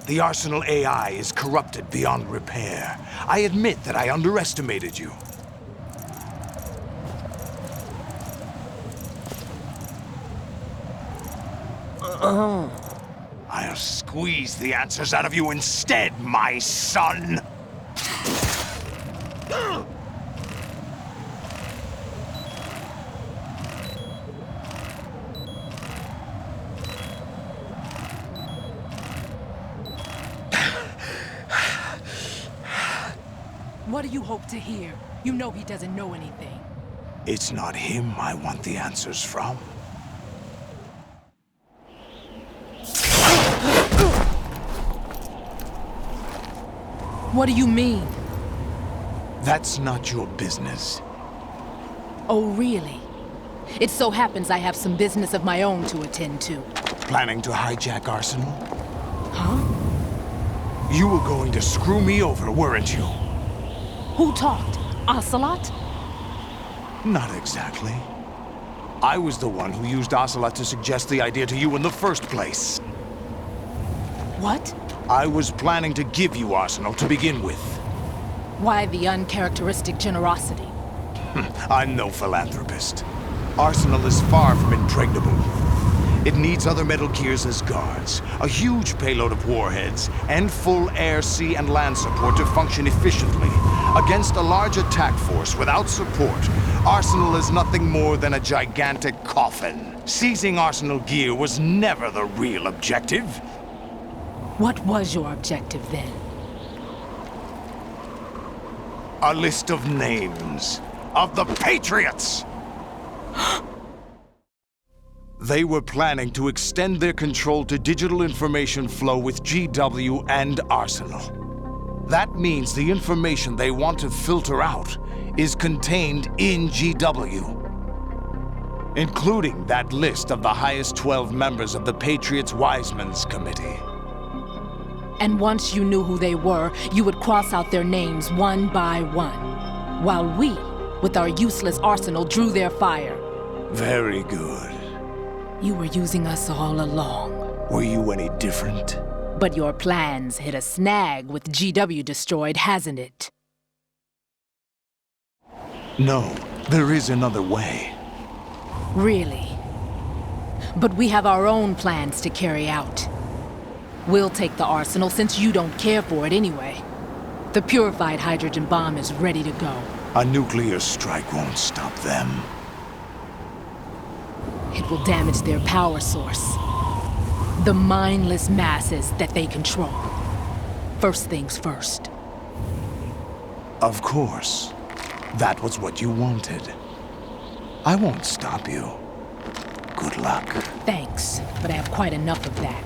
the Arsenal AI is corrupted beyond repair. I admit that I underestimated you. I'll squeeze the answers out of you instead, my son! What do you hope to hear? You know he doesn't know anything. It's not him I want the answers from. What do you mean? That's not your business. Oh, really? It so happens I have some business of my own to attend to. Planning to hijack Arsenal? Huh? You were going to screw me over, weren't you? Who talked? Ocelot? Not exactly. I was the one who used Ocelot to suggest the idea to you in the first place. What? I was planning to give you Arsenal to begin with. Why the uncharacteristic generosity? I'm no philanthropist. Arsenal is far from impregnable. It needs other Metal Gears as guards, a huge payload of warheads, and full air, sea, and land support to function efficiently. Against a large attack force without support, Arsenal is nothing more than a gigantic coffin. Seizing Arsenal gear was never the real objective. What was your objective then? A list of names of the Patriots! They were planning to extend their control to digital information flow with GW and Arsenal. That means the information they want to filter out is contained in GW, including that list of the highest 12 members of the Patriots Wiseman's Committee. And once you knew who they were, you would cross out their names one by one, while we, with our useless arsenal, drew their fire. Very good. You were using us all along. Were you any different? But your plans hit a snag with GW destroyed, hasn't it? No, there is another way. Really? But we have our own plans to carry out. We'll take the arsenal since you don't care for it anyway. The purified hydrogen bomb is ready to go. A nuclear strike won't stop them. It will damage their power source. The mindless masses that they control. First things first. Of course. That was what you wanted. I won't stop you. Good luck. Thanks, but I have quite enough of that.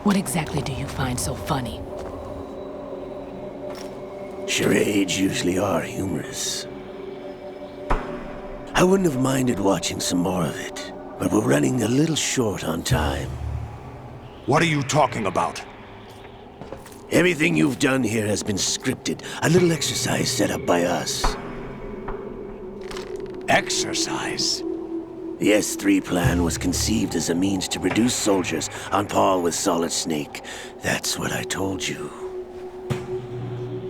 What exactly do you find so funny? Charades usually are humorous. I wouldn't have minded watching some more of it, but we're running a little short on time. What are you talking about? Everything you've done here has been scripted, a little exercise set up by us. Exercise? The S3 plan was conceived as a means to reduce soldiers on par with Solid Snake. That's what I told you.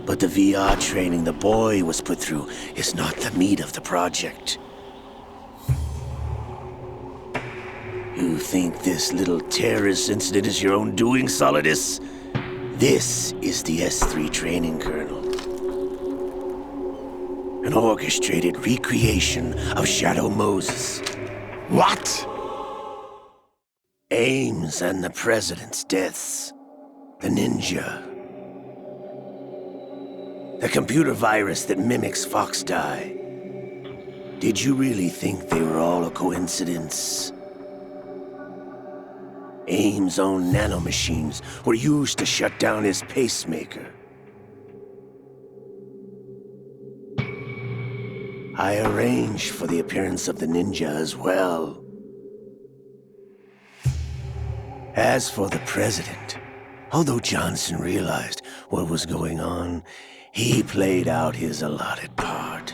But the VR training the boy was put through is not the meat of the project. You think this little terrorist incident is your own doing, Solidus? This is the S3 training kernel. An orchestrated recreation of Shadow Moses. What? Ames and the President's deaths. The ninja. The computer virus that mimics FOXHOUND. Did you really think they were all a coincidence? Ames' own nanomachines were used to shut down his pacemaker. I arranged for the appearance of the ninja as well. As for the President, although Johnson realized what was going on, he played out his allotted part.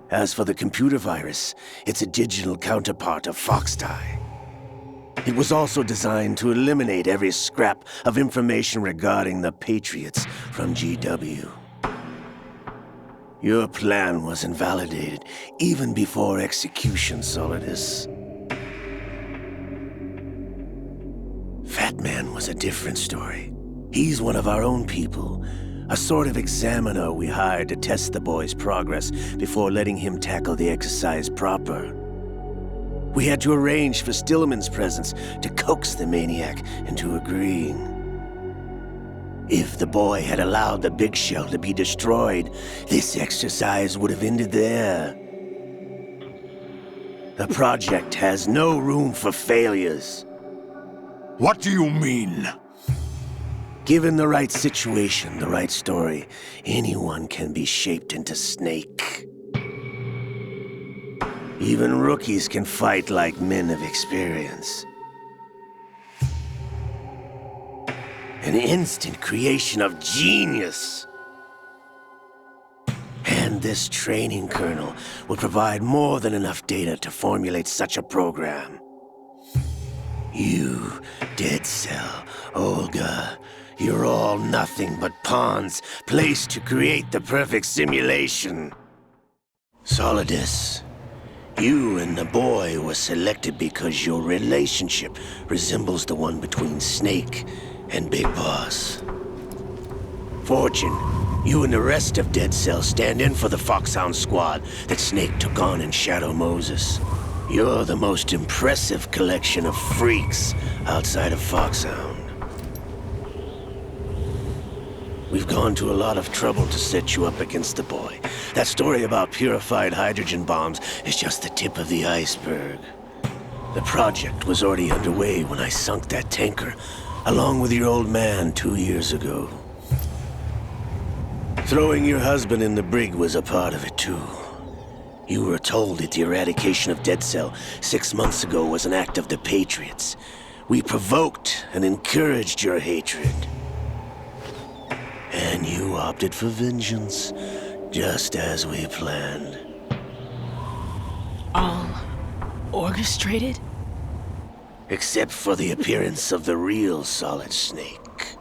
As for the computer virus, it's a digital counterpart of FOXHOUND. It was also designed to eliminate every scrap of information regarding the Patriots from GW. Your plan was invalidated even before execution, Solidus. Fat Man was a different story. He's one of our own people, a sort of examiner we hired to test the boy's progress before letting him tackle the exercise proper. We had to arrange for Stillman's presence to coax the maniac into agreeing. If the boy had allowed the big shell to be destroyed, this exercise would have ended there. The project has no room for failures. What do you mean? Given the right situation, the right story, anyone can be shaped into Snake. Even rookies can fight like men of experience. An instant creation of genius. And this training kernel will provide more than enough data to formulate such a program. You, Dead Cell, Olga, you're all nothing but pawns placed to create the perfect simulation. Solidus, you and the boy were selected because your relationship resembles the one between Snake and Big Boss. Fortune, you and the rest of Dead Cell stand in for the FOXHOUND squad that Snake took on in Shadow Moses. You're the most impressive collection of freaks outside of FOXHOUND. We've gone to a lot of trouble to set you up against the boy. That story about purified hydrogen bombs is just the tip of the iceberg. The project was already underway when I sunk that tanker, along with your old man 2 years ago. Throwing your husband in the brig was a part of it too. You were told that the eradication of Dead Cell 6 months ago was an act of the Patriots. We provoked and encouraged your hatred. And you opted for vengeance, just as we planned. All orchestrated? Except for the appearance of the real Solid Snake.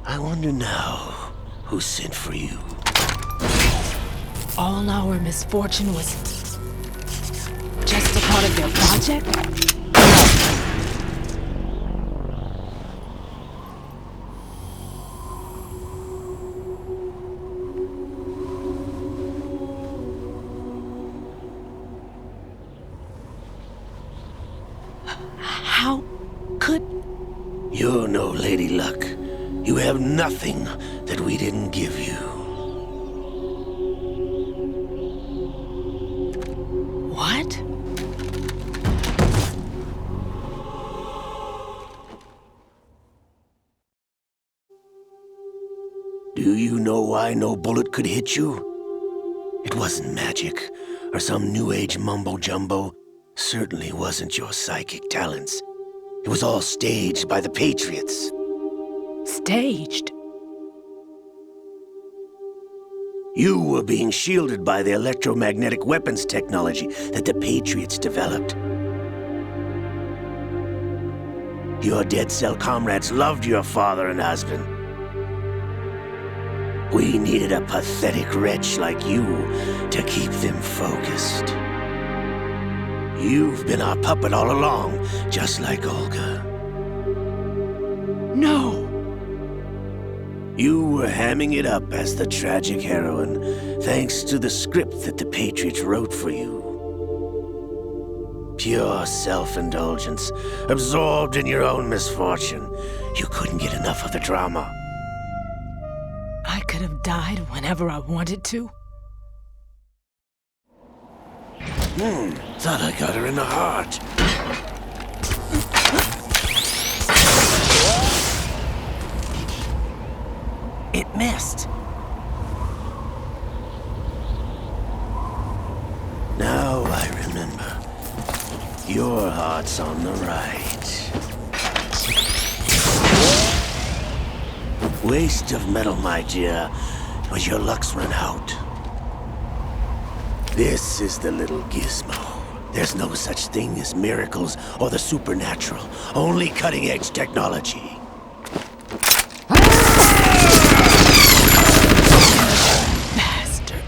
I wonder now who sent for you. All our misfortune was just a part of their project? How could... You're no Lady Luck. You have nothing that we didn't give you. What? Do you know why no bullet could hit you? It wasn't magic, or some new age mumbo-jumbo. Certainly wasn't your psychic talents. It was all staged by the Patriots. Staged? You were being shielded by the electromagnetic weapons technology that the Patriots developed. Your Dead Cell comrades loved your father and husband. We needed a pathetic wretch like you to keep them focused. You've been our puppet all along, just like Olga. No! You were hamming it up as the tragic heroine, thanks to the script that the Patriots wrote for you. Pure self-indulgence, absorbed in your own misfortune. You couldn't get enough of the drama. I could have died whenever I wanted to. Thought I got her in the heart. It missed. Now I remember. Your heart's on the right. Waste of metal, my dear, but your luck's run out. This is the little gizmo. There's no such thing as miracles or the supernatural. Only cutting-edge technology. Bastard.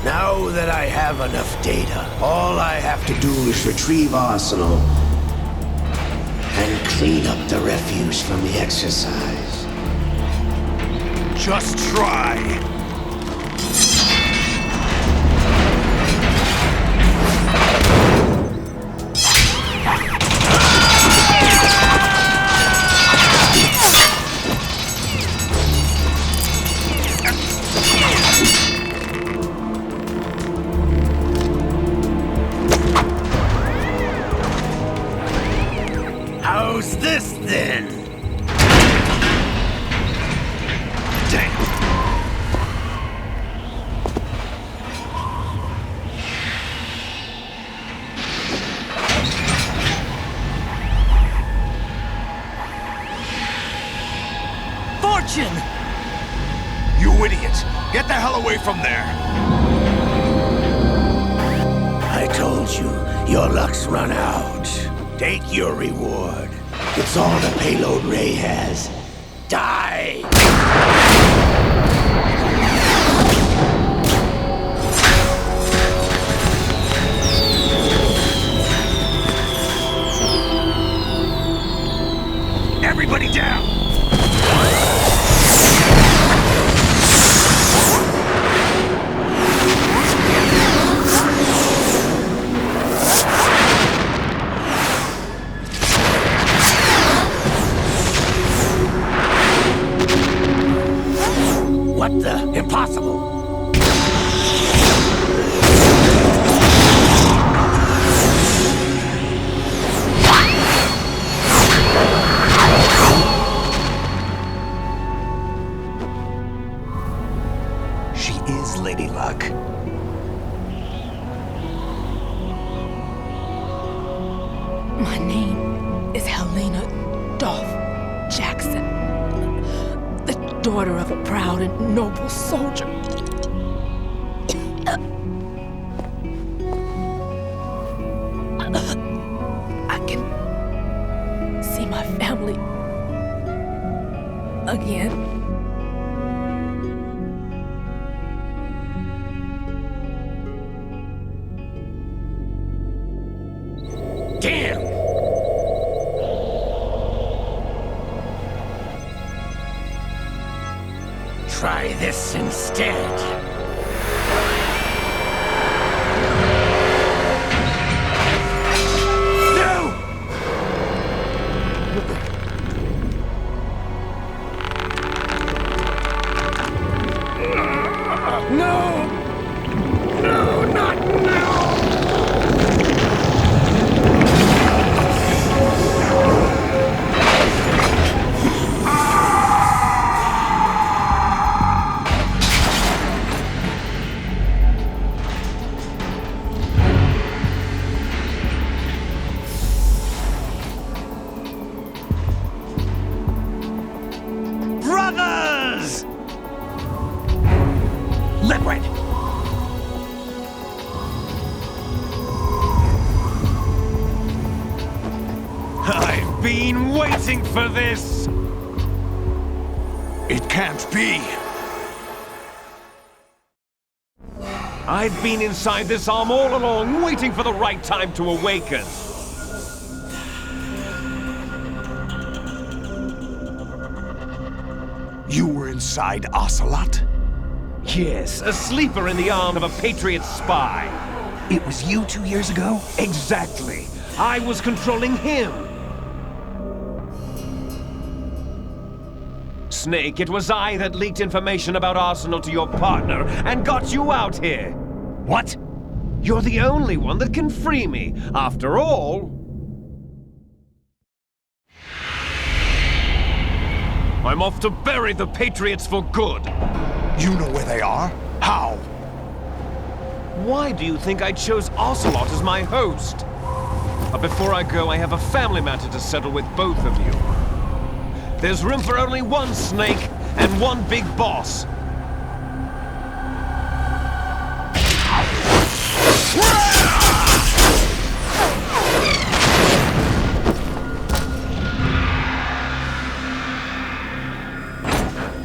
Now that I have enough data, all I have to do is retrieve Arsenal and clean up the refuse from the exercise. Just try. How's this then? Damn. Fortune! You idiot! Get the hell away from there! I told you, your luck's run out. Take your reward. It's all the payload Ray has. Die! Everybody down! What the? Impossible! She is Lady Luck. My name is Helena Dolph Jackson, the daughter of a proud and noble soldier. I can see my family again. Damn! Try this instead. No! No, not now! Brothers! Liquid! I've been waiting for this! It can't be! I've been inside this arm all along, waiting for the right time to awaken. You were inside Ocelot? Yes, a sleeper in the arm of a Patriot spy. It was you 2 years ago? Exactly. I was controlling him. Snake, it was I that leaked information about Arsenal to your partner and got you out here. What? You're the only one that can free me. After all, I'm off to bury the Patriots for good. You know where they are? How? Why do you think I chose Ocelot as my host? But before I go, I have a family matter to settle with both of you. There's room for only one Snake and one big boss.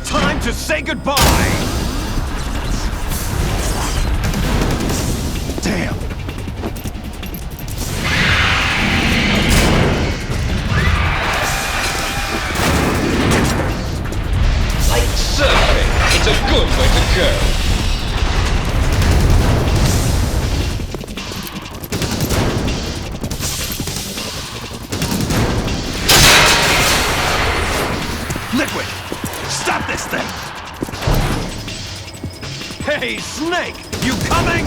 Time to say goodbye! Damn! Like surfing, it's a good way to go. Liquid! Stop this thing! Hey, Snake! You coming?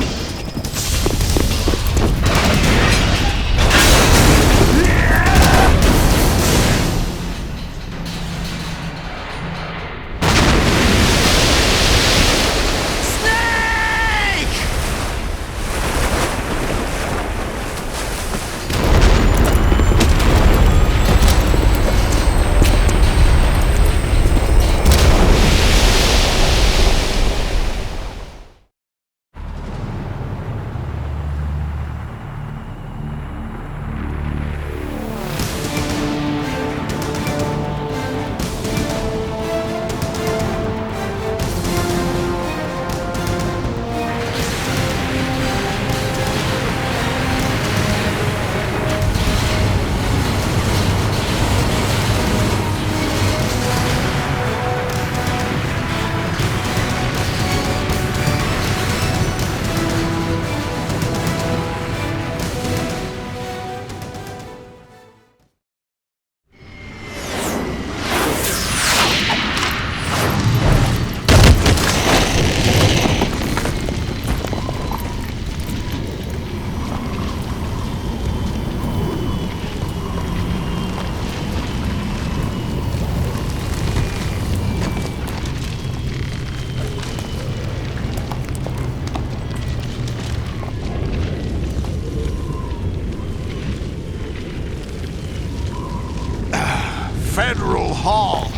Federal Hall.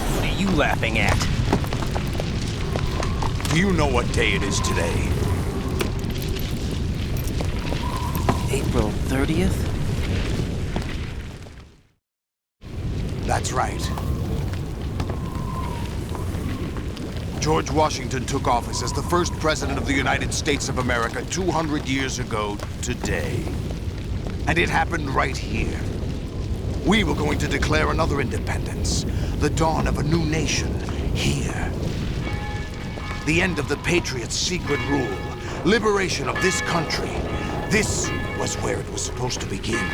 What are you laughing at? Do you know what day it is today? April 30th? That's right. George Washington took office as the first president of the United States of America 200 years ago today. And it happened right here. We were going to declare another independence, the dawn of a new nation, here. The end of the Patriots' secret rule, liberation of this country. This was where it was supposed to begin.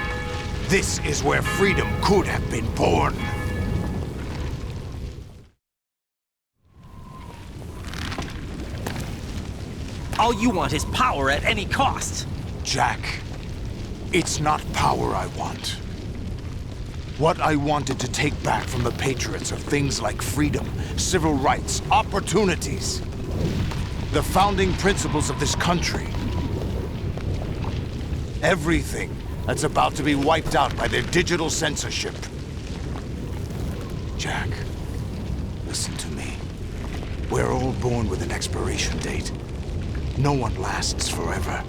This is where freedom could have been born. All you want is power at any cost. Jack, it's not power I want. What I wanted to take back from the Patriots are things like freedom, civil rights, opportunities. The founding principles of this country. Everything that's about to be wiped out by their digital censorship. Jack, listen to me. We're all born with an expiration date. No one lasts forever.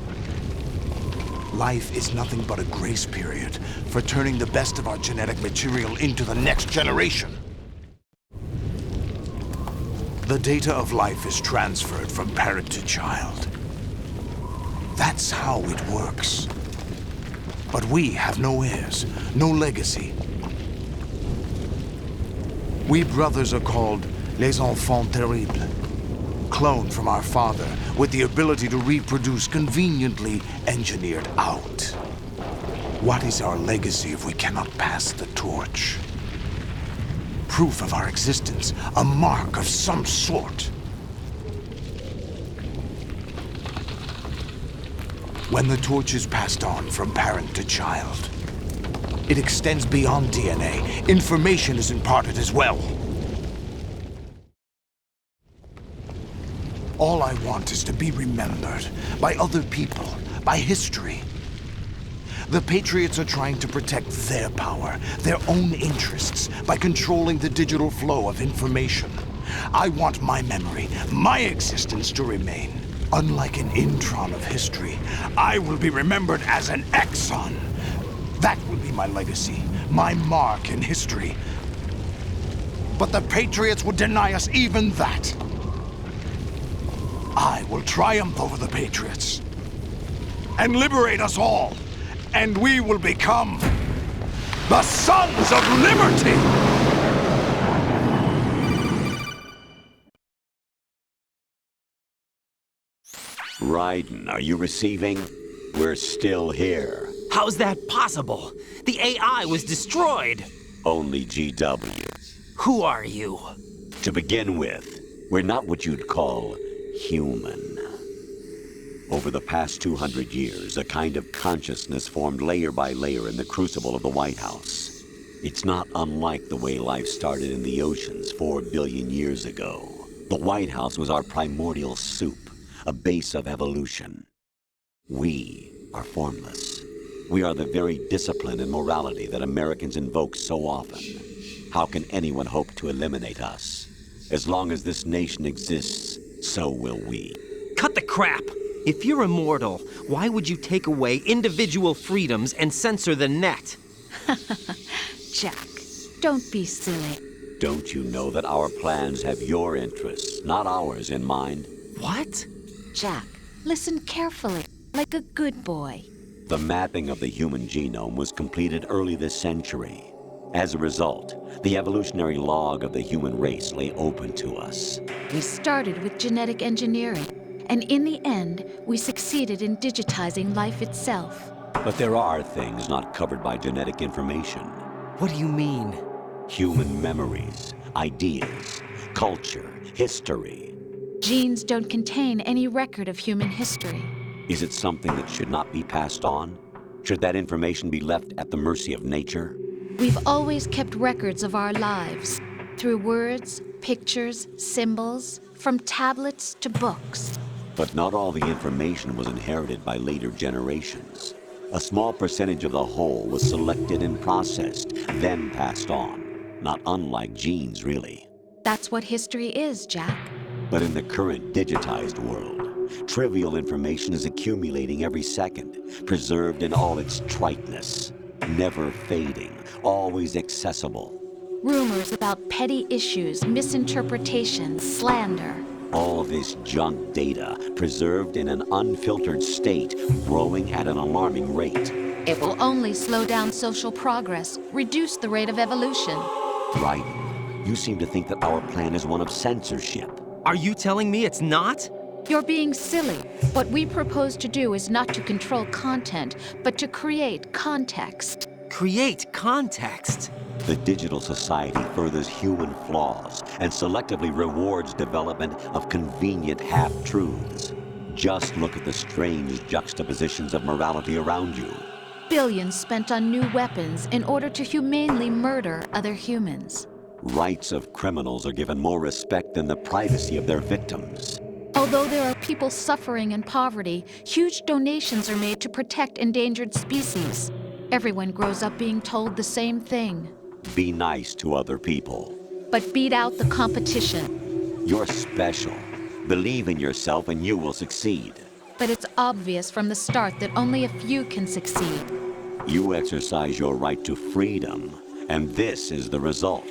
Life is nothing but a grace period for turning the best of our genetic material into the next generation. The data of life is transferred from parent to child. That's how it works. But we have no heirs, no legacy. We brothers are called les enfants terribles. Cloned from our father, with the ability to reproduce conveniently engineered out. What is our legacy if we cannot pass the torch? Proof of our existence, a mark of some sort. When the torch is passed on from parent to child, it extends beyond DNA. Information is imparted as well. All I want is to be remembered by other people, by history. The Patriots are trying to protect their power, their own interests, by controlling the digital flow of information. I want my memory, my existence to remain. Unlike an intron of history, I will be remembered as an exon. That will be my legacy, my mark in history. But the Patriots would deny us even that. I will triumph over the Patriots and liberate us all, and we will become the Sons of Liberty! Raiden, are you receiving? We're still here. How's that possible? The AI was destroyed. Only GW. Who are you? To begin with, we're not what you'd call human. Over the past 200 years, a kind of consciousness formed layer by layer in the crucible of the White House. It's not unlike the way life started in the oceans 4 billion years ago. The White House was our primordial soup, a base of evolution. We are formless. We are the very discipline and morality that Americans invoke so often. How can anyone hope to eliminate us? As long as this nation exists, so will we. Cut the crap! If you're immortal, why would you take away individual freedoms and censor the net? Jack, don't be silly. Don't you know that our plans have your interests, not ours, in mind? What? Jack, listen carefully, like a good boy. The mapping of the human genome was completed early this century. As a result, the evolutionary log of the human race lay open to us. We started with genetic engineering, and in the end, we succeeded in digitizing life itself. But there are things not covered by genetic information. What do you mean? Human memories, ideas, culture, history. Genes don't contain any record of human history. Is it something that should not be passed on? Should that information be left at the mercy of nature? We've always kept records of our lives, through words, pictures, symbols, from tablets to books. But not all the information was inherited by later generations. A small percentage of the whole was selected and processed, then passed on. Not unlike genes, really. That's what history is, Jack. But in the current digitized world, trivial information is accumulating every second, preserved in all its triteness, never fading, always accessible. Rumors about petty issues, misinterpretations, slander. All this junk data, preserved in an unfiltered state, growing at an alarming rate. It will only slow down social progress, reduce the rate of evolution. Raiden, you seem to think that our plan is one of censorship. Are you telling me it's not? You're being silly. What we propose to do is not to control content, but to create context. Create context? The digital society furthers human flaws and selectively rewards development of convenient half-truths. Just look at the strange juxtapositions of morality around you. Billions spent on new weapons in order to humanely murder other humans. Rights of criminals are given more respect than the privacy of their victims. Although there are people suffering in poverty, huge donations are made to protect endangered species. Everyone grows up being told the same thing. Be nice to other people. But beat out the competition. You're special. Believe in yourself and you will succeed. But it's obvious from the start that only a few can succeed. You exercise your right to freedom, and this is the result.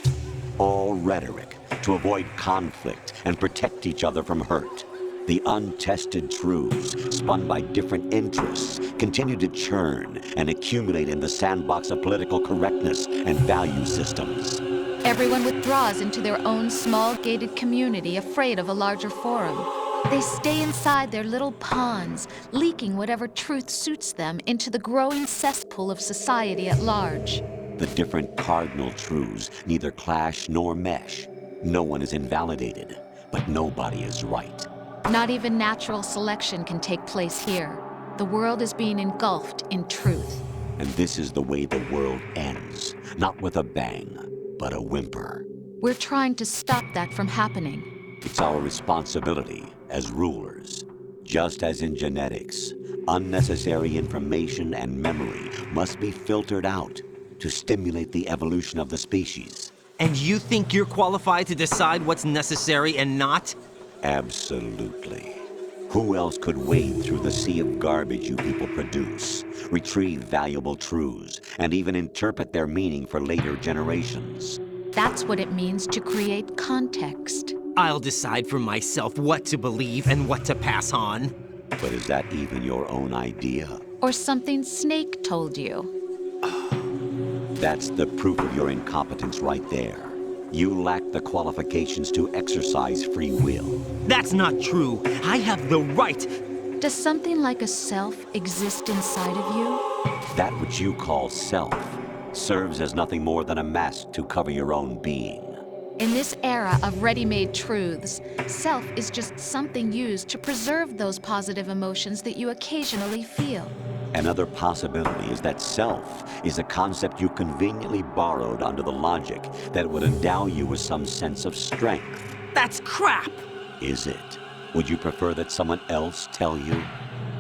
All rhetoric to avoid conflict and protect each other from hurt. The untested truths, spun by different interests, continue to churn and accumulate in the sandbox of political correctness and value systems. Everyone withdraws into their own small gated community, afraid of a larger forum. They stay inside their little ponds, leaking whatever truth suits them into the growing cesspool of society at large. The different cardinal truths neither clash nor mesh. No one is invalidated, but nobody is right. Not even natural selection can take place here. The world is being engulfed in truth. And this is the way the world ends. Not with a bang, but a whimper. We're trying to stop that from happening. It's our responsibility as rulers. Just as in genetics, unnecessary information and memory must be filtered out to stimulate the evolution of the species. And you think you're qualified to decide what's necessary and not? Absolutely. Who else could wade through the sea of garbage you people produce, retrieve valuable truths, and even interpret their meaning for later generations? That's what it means to create context. I'll decide for myself what to believe and what to pass on. But is that even your own idea? Or something Snake told you. That's the proof of your incompetence right there. You lack the qualifications to exercise free will. That's not true. I have the right. Does something like a self exist inside of you? That which you call self serves as nothing more than a mask to cover your own being. In this era of ready-made truths, self is just something used to preserve those positive emotions that you occasionally feel. Another possibility is that self is a concept you conveniently borrowed under the logic that would endow you with some sense of strength. That's crap! Is it? Would you prefer that someone else tell you?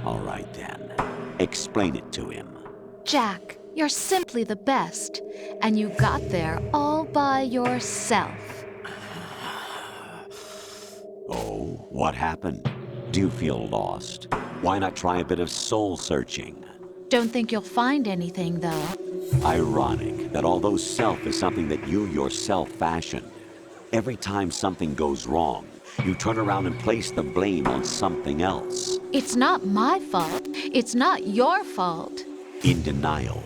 All right then. Explain it to him. Jack, you're simply the best, and you got there all by yourself. Oh, what happened? Do you feel lost? Why not try a bit of soul searching? Don't think you'll find anything, though. Ironic that although self is something that you yourself fashioned, every time something goes wrong, you turn around and place the blame on something else. It's not my fault. It's not your fault. In denial,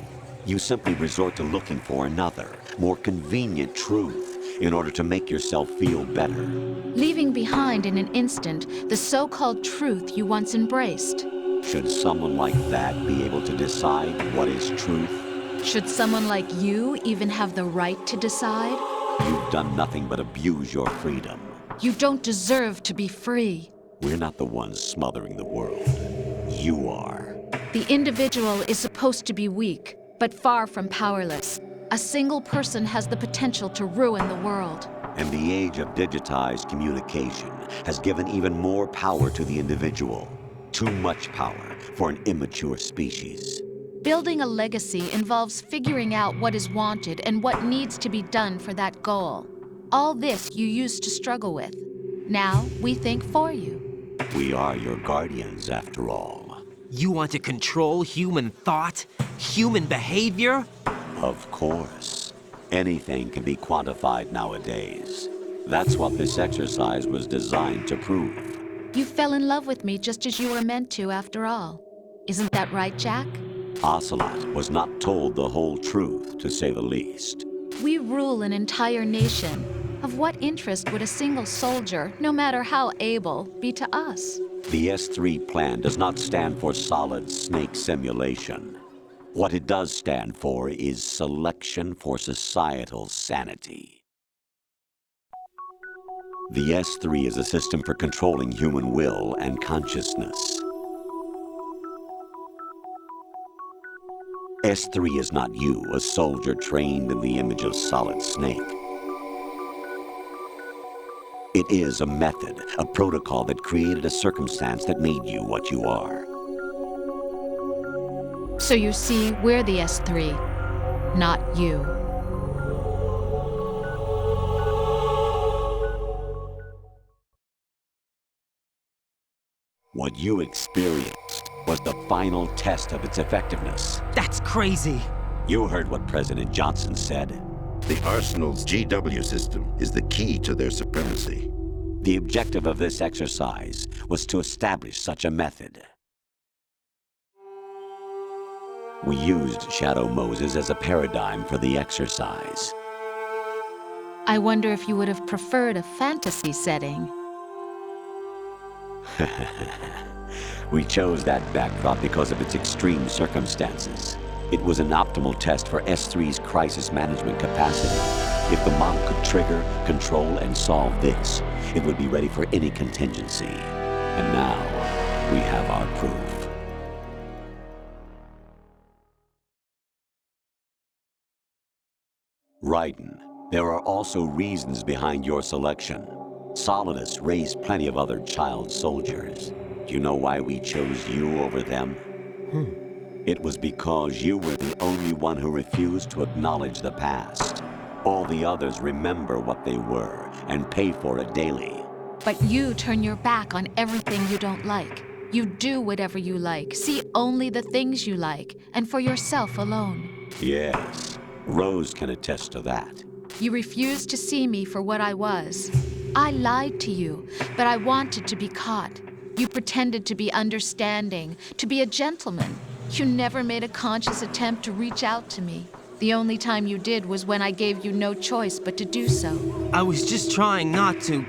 you simply resort to looking for another, more convenient truth in order to make yourself feel better. Leaving behind in an instant the so-called truth you once embraced. Should someone like that be able to decide what is truth? Should someone like you even have the right to decide? You've done nothing but abuse your freedom. You don't deserve to be free. We're not the ones smothering the world. You are. The individual is supposed to be weak, but far from powerless. A single person has the potential to ruin the world. And the age of digitized communication has given even more power to the individual. Too much power for an immature species. Building a legacy involves figuring out what is wanted and what needs to be done for that goal. All this you used to struggle with. Now we think for you. We are your guardians, after all. You want to control human thought? Human behavior? Of course. Anything can be quantified nowadays. That's what this exercise was designed to prove. You fell in love with me just as you were meant to, after all. Isn't that right, Jack? Ocelot was not told the whole truth, to say the least. We rule an entire nation. Of what interest would a single soldier, no matter how able, be to us? The S3 plan does not stand for solid snake simulation. What it does stand for is selection for societal sanity. The S3 is a system for controlling human will and consciousness. S3 is not you, a soldier trained in the image of Solid Snake. It is a method, a protocol that created a circumstance that made you what you are. So you see, we're the S3, not you. What you experienced was the final test of its effectiveness. That's crazy. You heard what President Johnson said. The Arsenal's GW system is the key to their supremacy. The objective of this exercise was to establish such a method. We used Shadow Moses as a paradigm for the exercise. I wonder if you would have preferred a fantasy setting. We chose that backdrop because of its extreme circumstances. It was an optimal test for S3's crisis management capacity. If the model could trigger, control, and solve this, it would be ready for any contingency. And now, we have our proof. Raiden, there are also reasons behind your selection. Solidus raised plenty of other child soldiers. Do you know why we chose you over them? It was because you were the only one who refused to acknowledge the past. All the others remember what they were and pay for it daily. But you turn your back on everything you don't like. You do whatever you like, see only the things you like, and for yourself alone. Yes, Rose can attest to that. You refused to see me for what I was. I lied to you, but I wanted to be caught. You pretended to be understanding, to be a gentleman. You never made a conscious attempt to reach out to me. The only time you did was when I gave you no choice but to do so. I was just trying not to.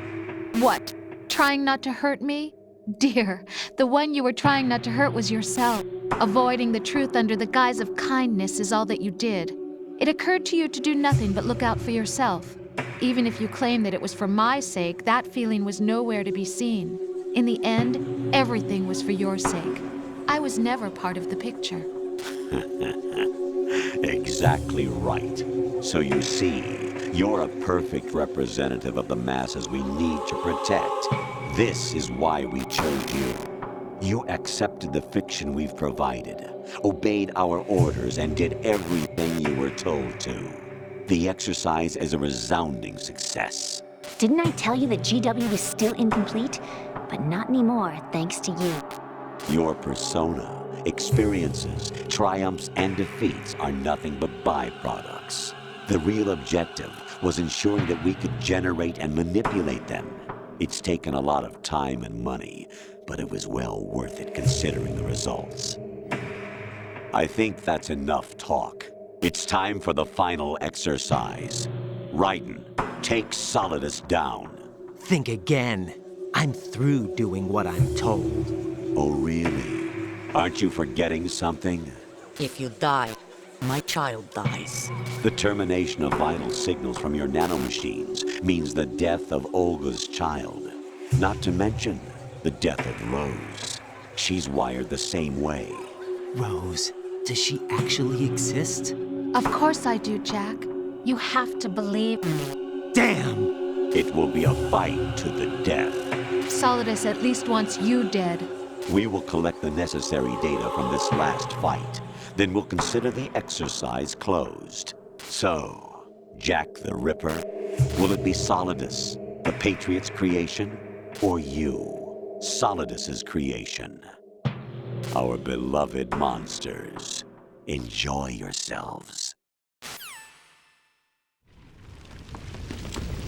What? Trying not to hurt me? Dear, the one you were trying not to hurt was yourself. Avoiding the truth under the guise of kindness is all that you did. It occurred to you to do nothing but look out for yourself. Even if you claim that it was for my sake, that feeling was nowhere to be seen. In the end, everything was for your sake. I was never part of the picture. Exactly right. So you see, you're a perfect representative of the masses we need to protect. This is why we chose you. You accepted the fiction we've provided, obeyed our orders, and did everything you were told to. The exercise is a resounding success. Didn't I tell you that GW was still incomplete? But not anymore, thanks to you. Your persona, experiences, triumphs, and defeats are nothing but byproducts. The real objective was ensuring that we could generate and manipulate them. It's taken a lot of time and money, but it was well worth it considering the results. I think that's enough talk. It's time for the final exercise. Raiden, take Solidus down. Think again. I'm through doing what I'm told. Oh, really? Aren't you forgetting something? If you die, my child dies. The termination of vital signals from your nanomachines means the death of Olga's child. Not to mention the death of Rose. She's wired the same way. Rose, does she actually exist? Of course I do, Jack. You have to believe me. Damn! It will be a fight to the death. Solidus at least wants you dead. We will collect the necessary data from this last fight. Then we'll consider the exercise closed. So, Jack the Ripper, will it be Solidus, the Patriot's creation, or you, Solidus's creation? Our beloved monsters, enjoy yourselves.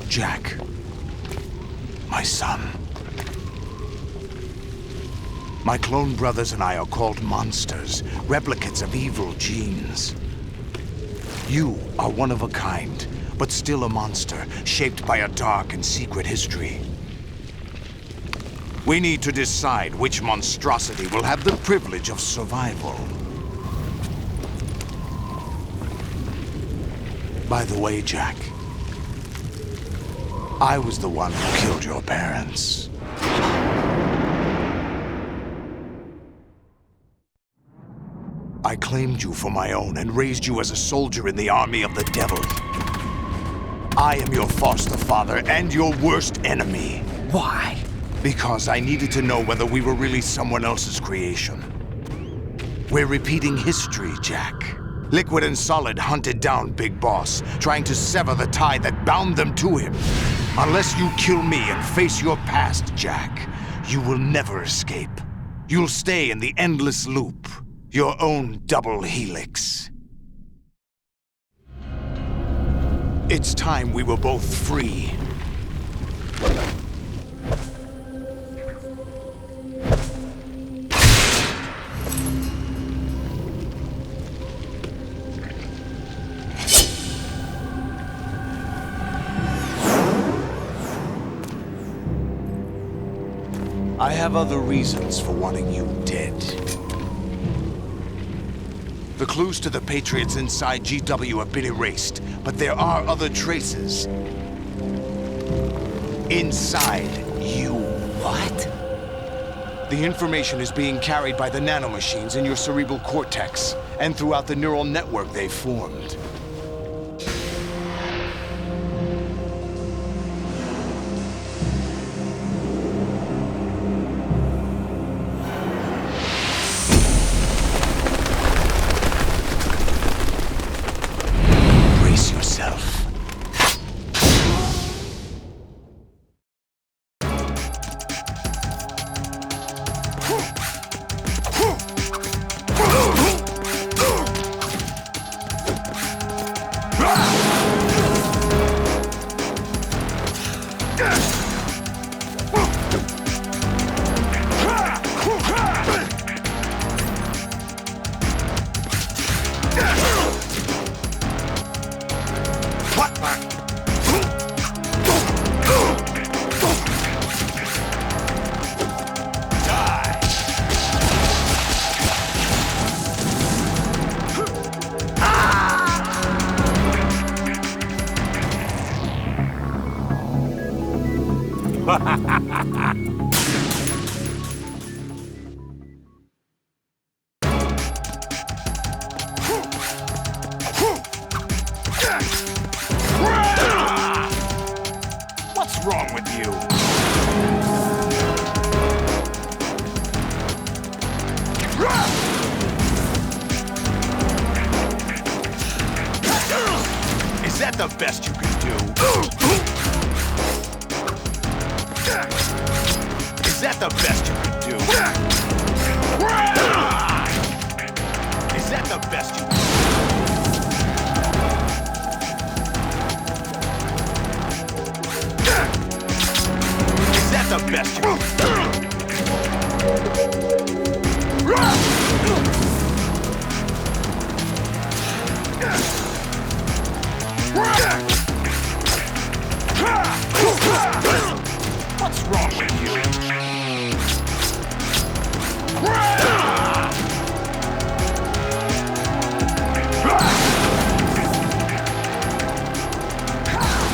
Jack, my son. My clone brothers and I are called monsters, replicates of evil genes. You are one of a kind, but still a monster, shaped by a dark and secret history. We need to decide which monstrosity will have the privilege of survival. By the way, Jack, I was the one who killed your parents. I claimed you for my own and raised you as a soldier in the army of the devil. I am your foster father and your worst enemy. Why? Because I needed to know whether we were really someone else's creation. We're repeating history, Jack. Liquid and Solid hunted down Big Boss, trying to sever the tie that bound them to him. Unless you kill me and face your past, Jack, you will never escape. You'll stay in the endless loop. Your own double helix. It's time we were both free. I have other reasons for wanting you dead. The clues to the Patriots inside GW have been erased, but there are other traces. Inside you. What? The information is being carried by the nanomachines in your cerebral cortex, and throughout the neural network they've formed. Brace yourself. What's wrong with you? Is that the best you can do? Is that the best you can do? Is that the best you can do? Is that the best you can do? What's wrong with you? Is that the best you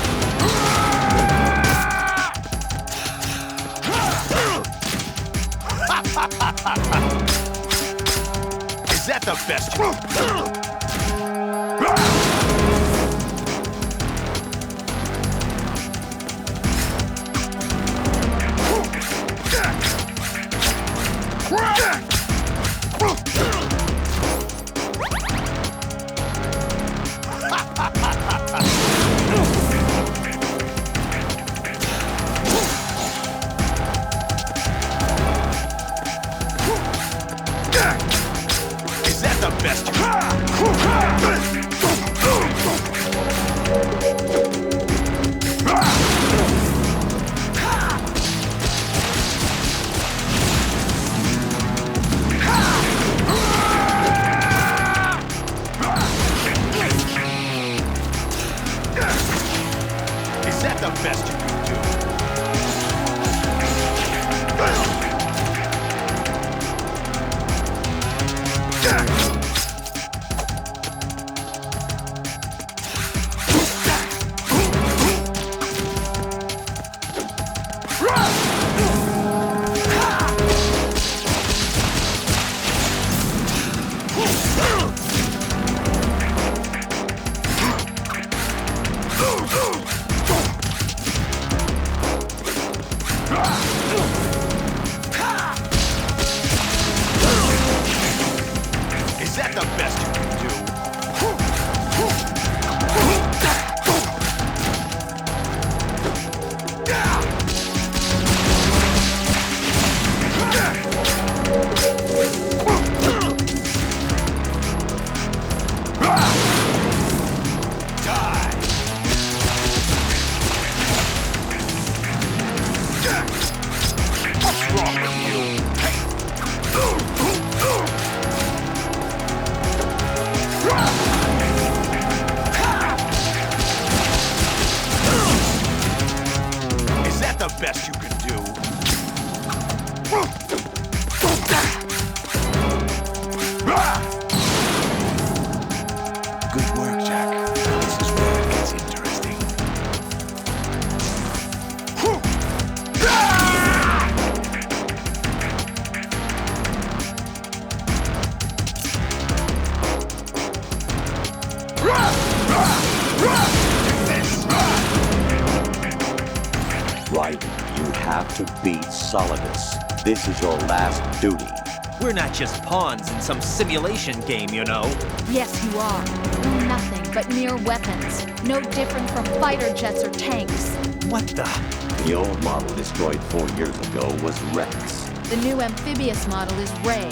can do? Is that the best you Is that the best you can do? Is that the best you can do? What's wrong with you? Is that the best you can do? Raiden, you have to beat Solidus. This is your last duty. We're not just pawns in some simulation game, you know. Yes, you are. We're nothing but mere weapons. No different from fighter jets or tanks. What the? The old model destroyed 4 years ago was Rex. The new amphibious model is Ray.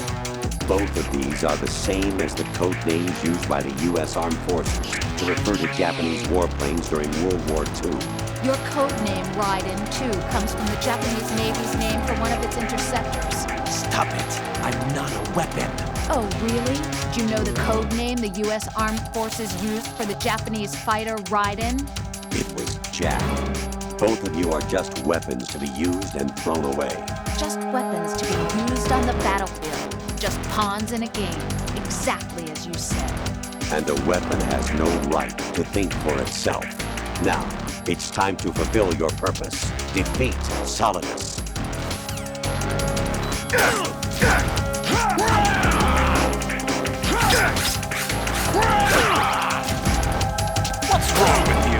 Both of these are the same as the code names used by the U.S. Armed Forces to refer to Japanese warplanes during World War II. Your code name, Raiden, too, comes from the Japanese Navy's name for one of its interceptors. Stop it. I'm not a weapon. Oh, really? Do you know the code name the U.S. Armed Forces used for the Japanese fighter Raiden? It was Jack. Both of you are just weapons to be used and thrown away. Just weapons to be used on the battlefield. Just pawns in a game, exactly as you said. And a weapon has no right to think for itself. Now, it's time to fulfill your purpose. Defeat Solidus. What's wrong with you?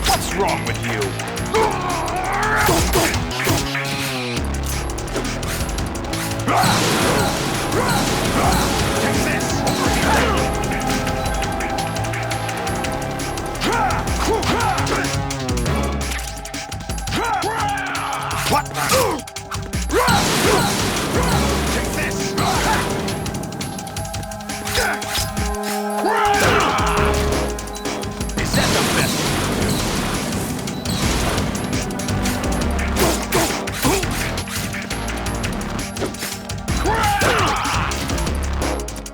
What's wrong with you? Take this! What? Take this! Is that the best?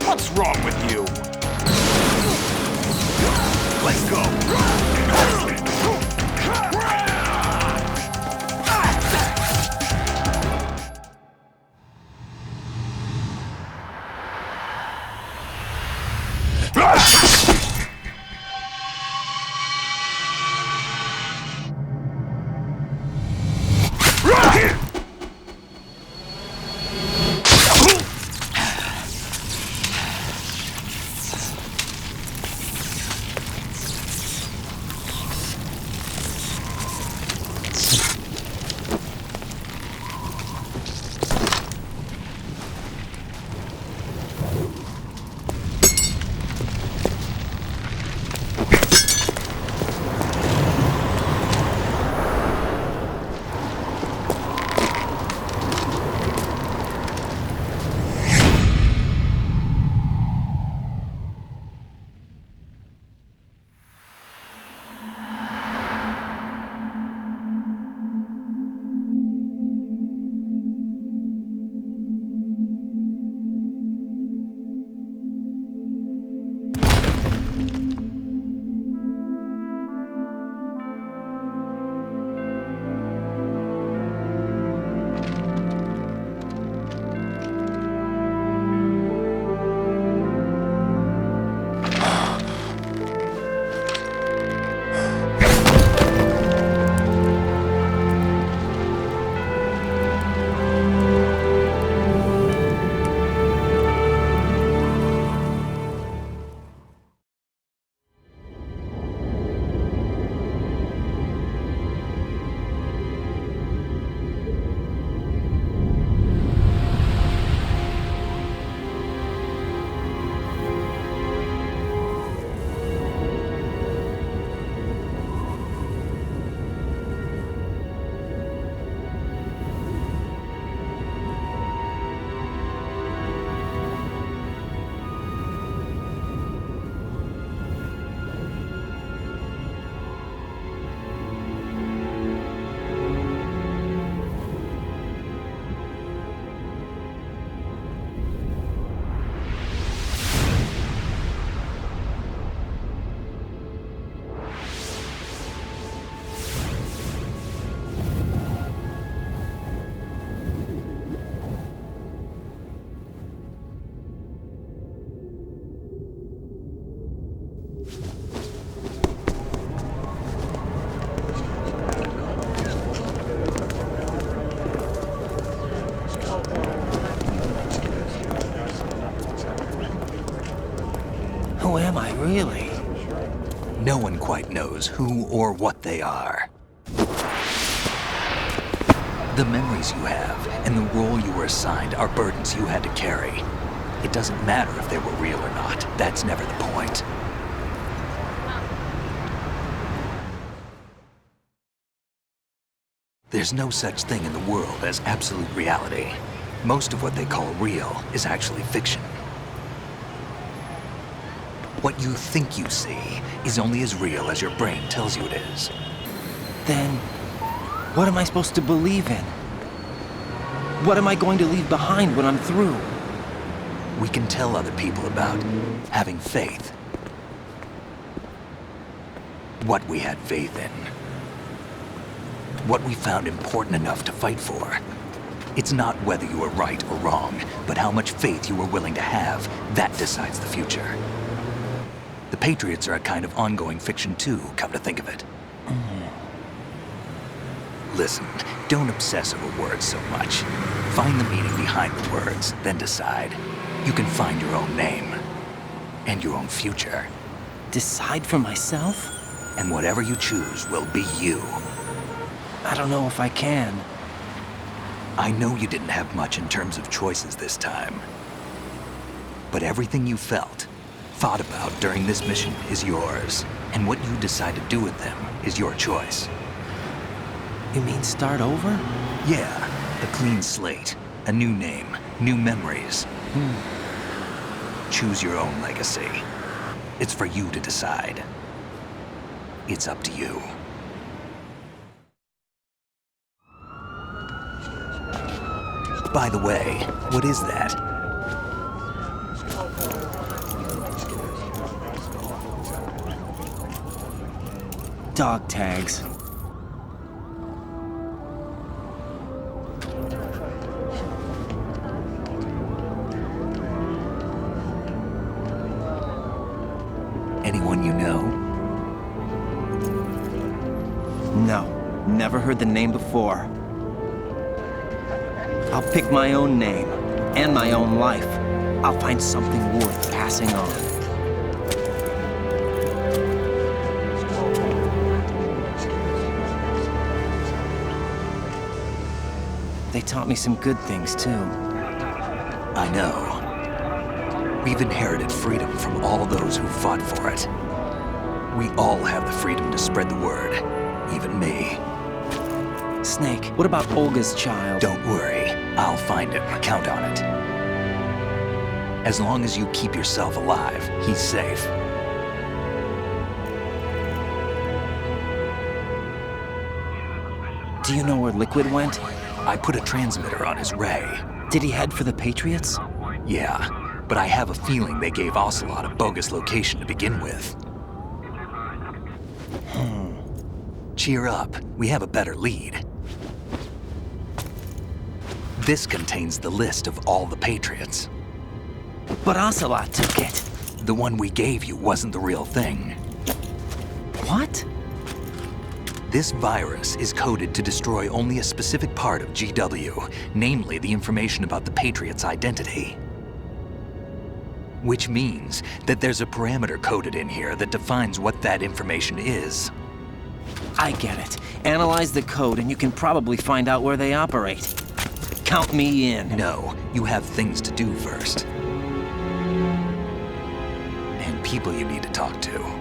What's wrong with you? Let's go! No one quite knows who or what they are. The memories you have and the role you were assigned are burdens you had to carry. It doesn't matter if they were real or not. That's never the point. There's no such thing in the world as absolute reality. Most of what they call real is actually fiction. What you think you see is only as real as your brain tells you it is. Then, what am I supposed to believe in? What am I going to leave behind when I'm through? We can tell other people about having faith. What we had faith in. What we found important enough to fight for. It's not whether you were right or wrong, but how much faith you were willing to have. That decides the future. The Patriots are a kind of ongoing fiction too, come to think of it. Listen, don't obsess over words so much. Find the meaning behind the words, then decide. You can find your own name. And your own future. Decide for myself? And whatever you choose will be you. I don't know if I can. I know you didn't have much in terms of choices this time. But everything you felt, thought about during this mission is yours. And what you decide to do with them is your choice. You mean start over? Yeah, a clean slate, a new name, new memories. Choose your own legacy. It's for you to decide. It's up to you. By the way, what is that? Dog tags. Anyone you know? No, never heard the name before. I'll pick my own name, and my own life. I'll find something worth passing on. They taught me some good things, too. I know. We've inherited freedom from all those who fought for it. We all have the freedom to spread the word, even me. Snake, what about Olga's child? Don't worry, I'll find him. Count on it. As long as you keep yourself alive, he's safe. Do you know where Liquid went? I put a transmitter on his ray. Did he head for the Patriots? Yeah, but I have a feeling they gave Ocelot a bogus location to begin with. Cheer up, we have a better lead. This contains the list of all the Patriots. But Ocelot took it. The one we gave you wasn't the real thing. What? This virus is coded to destroy only a specific part of GW, namely the information about the Patriots' identity. Which means that there's a parameter coded in here that defines what that information is. I get it. Analyze the code and you can probably find out where they operate. Count me in. No, you have things to do first. And people you need to talk to.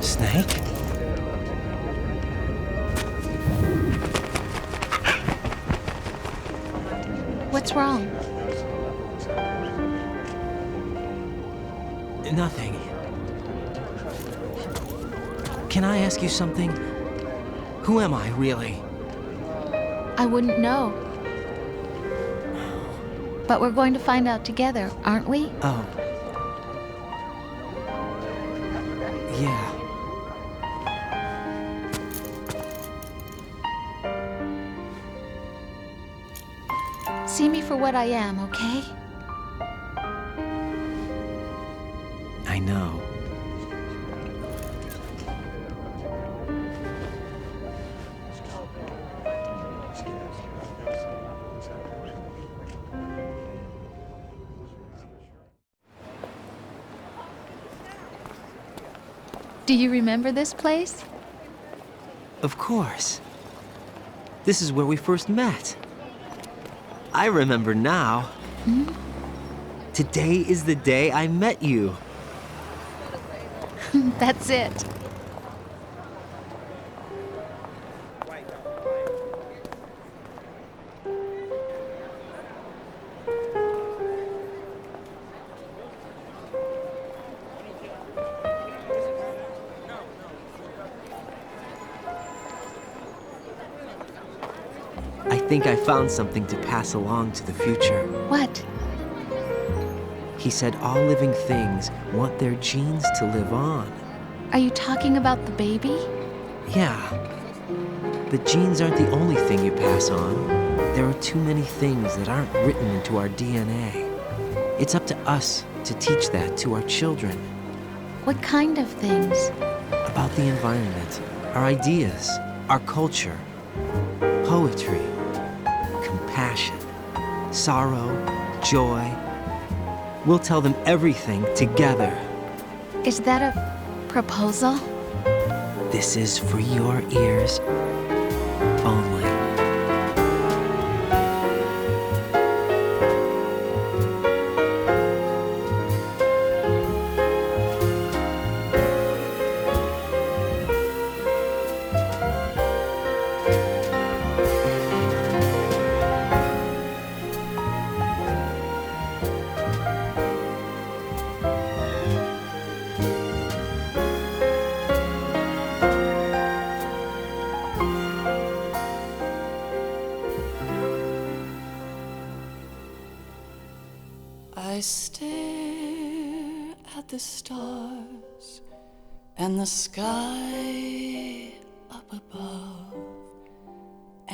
Snake? What's wrong? Nothing. Can I ask you something? Who am I, really? I wouldn't know. But we're going to find out together, aren't we? Oh. Yeah. See me for what I am, okay? I know. Do you remember this place? Of course. This is where we first met. I remember now. Today is the day I met you. That's it. I think I found something to pass along to the future. What? He said all living things want their genes to live on. Are you talking about the baby? Yeah. The genes aren't the only thing you pass on. There are too many things that aren't written into our DNA. It's up to us to teach that to our children. What kind of things? About the environment, our ideas, our culture, poetry, compassion, sorrow, joy. We'll tell them everything together. Is that a proposal? This is for your ears only. I stare at the stars and the sky up above.